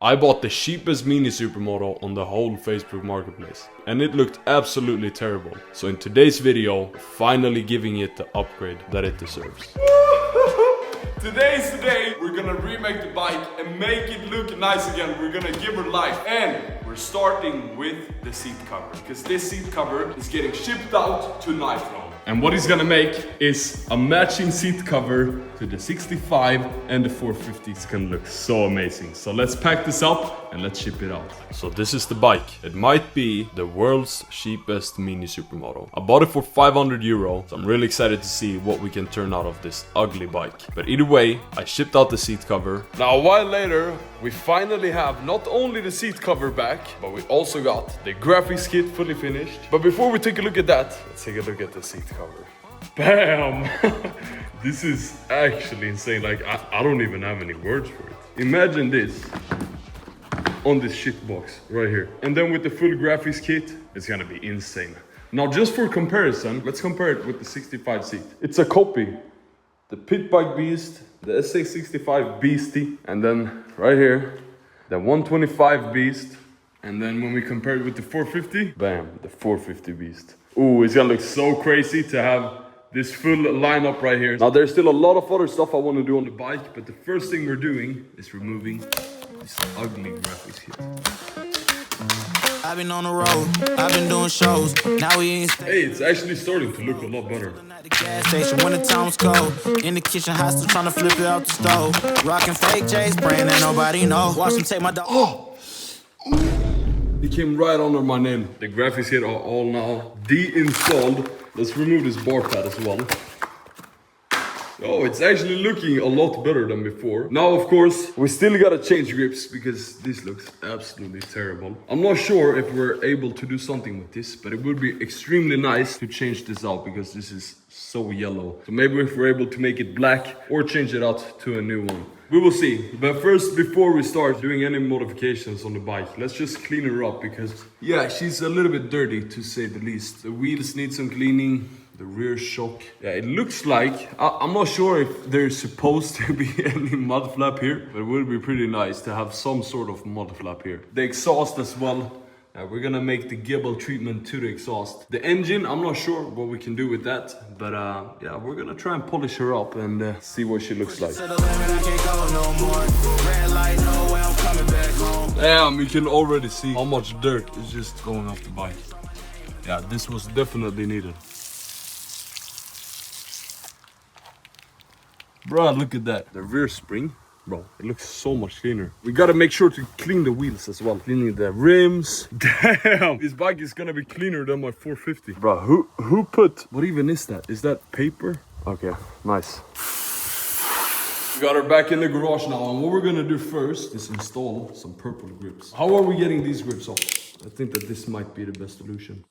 I bought the cheapest mini Supermoto on the whole Facebook marketplace, and it looked absolutely terrible. So in today's video, we're finally giving it the upgrade that it deserves. Today's the day we're gonna remake the bike and make it look nice again. We're gonna give her life, and we're starting with the seat cover, because this seat cover is getting shipped out tonight now. And what he's gonna make is a matching seat cover to the 65 and the 450. It's gonna look so amazing. So let's pack this up and let's ship it out. So this is the bike. It might be the world's cheapest mini Supermoto. I bought it for 500 euro, so I'm really excited to see what we can turn out of this ugly bike. But either way, I shipped out the seat cover. Now a while later, we finally have not only the seat cover back, but we also got the graphics kit fully finished. But before we take a look at that, let's take a look at the seat cover. Bam! This is actually insane. Like, I don't even have any words for it. Imagine this on this shit box right here. And then with the full graphics kit, it's gonna be insane. Now, just for comparison, let's compare it with the 65 seat. It's a copy. The Pit Bike Beast, the SA65 Beastie, and then right here, the 125 Beast. And then when we compare it with the 450, bam, the 450 Beast. Ooh, it's gonna look so crazy to have this full lineup right here. Now there's still a lot of other stuff I want to do on the bike, but the first thing we're doing is removing this ugly graphics kit. I've been on the road, I've been doing shows. Now we ain't Hey, it's actually starting to look a lot better. at the gas station when the time was cold. In the kitchen, hot still trying to flip it out the stove. Rocking fake J's, praying that nobody know. Watch them take my dog. Oh! It came right under my nail. The graphics kit are all now de-installed. Let's remove this bar pad as well. Oh, it's actually looking a lot better than before. Now, of course, we still gotta change grips because this looks absolutely terrible. I'm not sure if we're able to do something with this, but it would be extremely nice to change this out because this is so yellow. So maybe if we're able to make it black or change it out to a new one. We will see. But first, before we start doing any modifications on the bike, let's just clean her up because, yeah, she's a little bit dirty to say the least. The wheels need some cleaning. The rear shock. Yeah, it looks like, I'm not sure if there's supposed to be any mud flap here, but it would be pretty nice to have some sort of mud flap here. The exhaust as well. We're gonna make the Gebel treatment to the exhaust. The engine, I'm not sure what we can do with that, but yeah, we're gonna try and polish her up and see what she looks like. Damn, you can already see how much dirt is just going off the bike. Yeah, this was definitely needed. Bro, look at that. The rear spring, bro, it looks so much cleaner. We gotta make sure to clean the wheels as well. Cleaning the rims. Damn, this bike is gonna be cleaner than my 450. Bro, who put, what even is that? Is that paper? Okay, nice. We got her back in the garage now, and what we're gonna do first is install some purple grips. How are we getting these grips off? I think that this might be the best solution.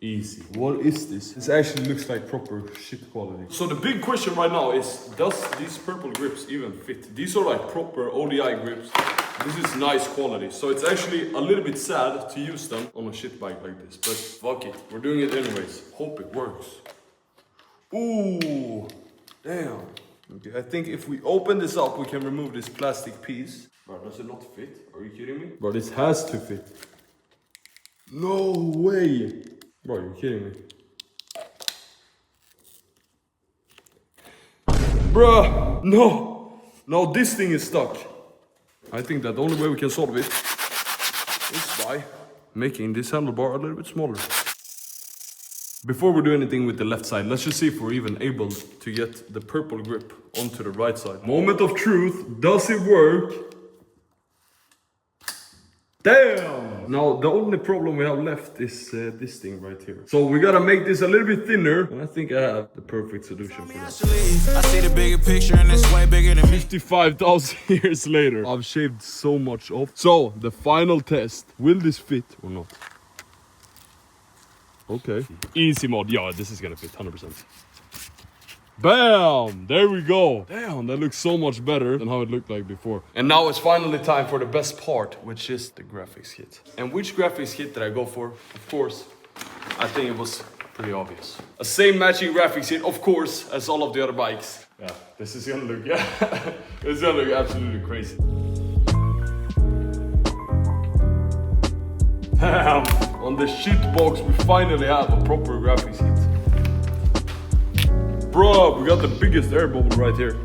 Easy. What is this? This actually looks like proper shit quality. So the big question right now is, does these purple grips even fit? These are like proper ODI grips. This is nice quality. So it's actually a little bit sad to use them on a shit bike like this. But fuck it. We're doing it anyways. Hope it works. Ooh. Damn. Okay, I think if we open this up, we can remove this plastic piece. Bro, does it not fit? Are you kidding me? Bro, this has to fit. No way. Bro, you're kidding me. Bruh, no. No, this thing is stuck. I think that the only way we can solve it is by making this handlebar a little bit smaller. Before we do anything with the left side, let's just see if we're even able to get the purple grip onto the right side. Moment of truth, does it work? Damn! Now, the only problem we have left is this thing right here. So we gotta make this a little bit thinner, and I think I have the perfect solution for that. I see the bigger picture and it's way bigger than me. 55,000 years later, I've shaved so much off. So, the final test. Will this fit or not? Okay. Easy mode. Yeah, this is gonna fit 100%. Bam! There we go. Damn, that looks so much better than how it looked like before. And now it's finally time for the best part, which is the graphics kit. And which graphics kit did I go for? Of course, I think it was pretty obvious. A same matching graphics kit, of course, as all of the other bikes. Yeah, this is gonna look, yeah, it's gonna look absolutely crazy. Damn, on the shit box we finally have a proper graphics kit. Bro, we got the biggest air bubble right here.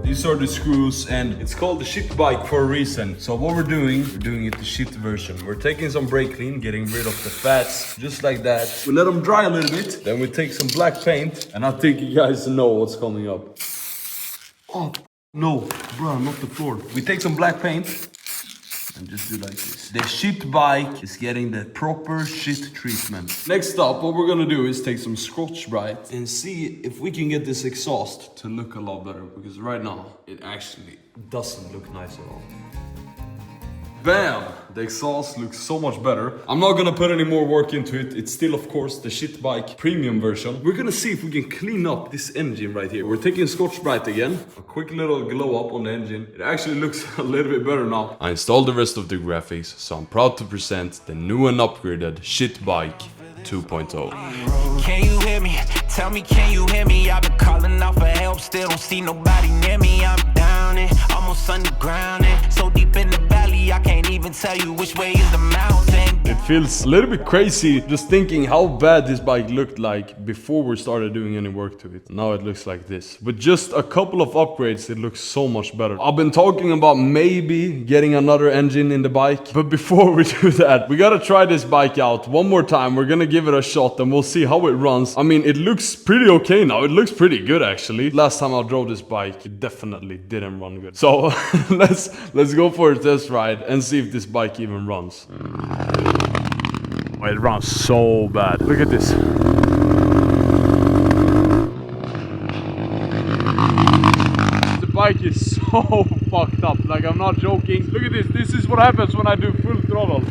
These are the screws and it's called the shit bike for a reason. So what we're doing it the shit version. We're taking some brake clean, getting rid of the fats, just like that. We let them dry a little bit. Then we take some black paint and I think you guys know what's coming up. Oh, no, bro, not the floor. We take some black paint and just do like this. The shit bike is getting the proper shit treatment. Next up, what we're gonna do is take some Scotch-Brite and see if we can get this exhaust to look a lot better. Because right now, it actually doesn't look nice at all. Bam! The exhaust looks so much better. I'm not gonna put any more work into it. It's still, of course, the shit bike premium version. We're gonna see if we can clean up this engine right here. We're taking Scotch-Brite again. A quick little glow up on the engine. It actually looks a little bit better now. I installed the rest of the graphics, so I'm proud to present the new and upgraded shit bike 2.0. Can you hear me? Tell me, can you hear me? I've been calling out for help, still don't see nobody near me. I'm down and almost underground and so deep in the valley, I can't even tell you which way is the mountain. It feels a little bit crazy just thinking how bad this bike looked like before we started doing any work to it. Now it looks like this. With just a couple of upgrades, it looks so much better. I've been talking about maybe getting another engine in the bike, but before we do that, we gotta try this bike out one more time. We're gonna give it a shot and we'll see how it runs. I mean, it looks pretty okay now. It looks pretty good actually. Last time I drove this bike, it definitely didn't run good. So let's go for a test ride and see if this bike even runs. It runs so bad. Look at this. The bike is so fucked up. Like, I'm not joking. Look at this. This is what happens when I do full throttle.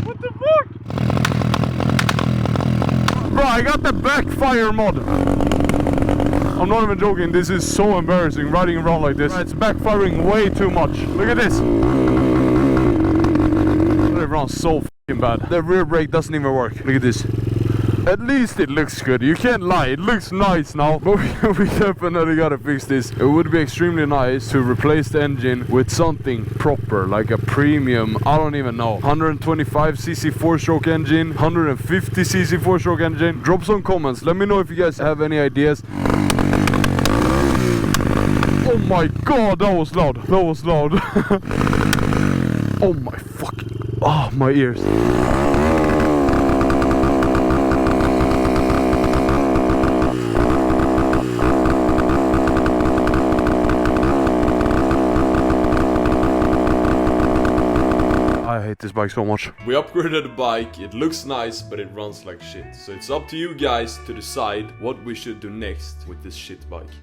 What the fuck? Bro, I got the backfire mod. I'm not even joking. This is so embarrassing riding around like this. It's backfiring way too much. Look at this. It runs so fucking bad. The rear brake doesn't even work. Look at this. At least it looks good. You can't lie. It looks nice now. But we definitely gotta fix this. It would be extremely nice to replace the engine with something proper, like a premium, I don't even know, 125cc 4-stroke engine, 150cc 4-stroke engine. Drop some comments. Let me know if you guys have any ideas. Oh my god, that was loud. That was loud. Oh my fucking... Oh, my ears. I hate this bike so much. We upgraded the bike, it looks nice, but it runs like shit. So it's up to you guys to decide what we should do next with this shit bike.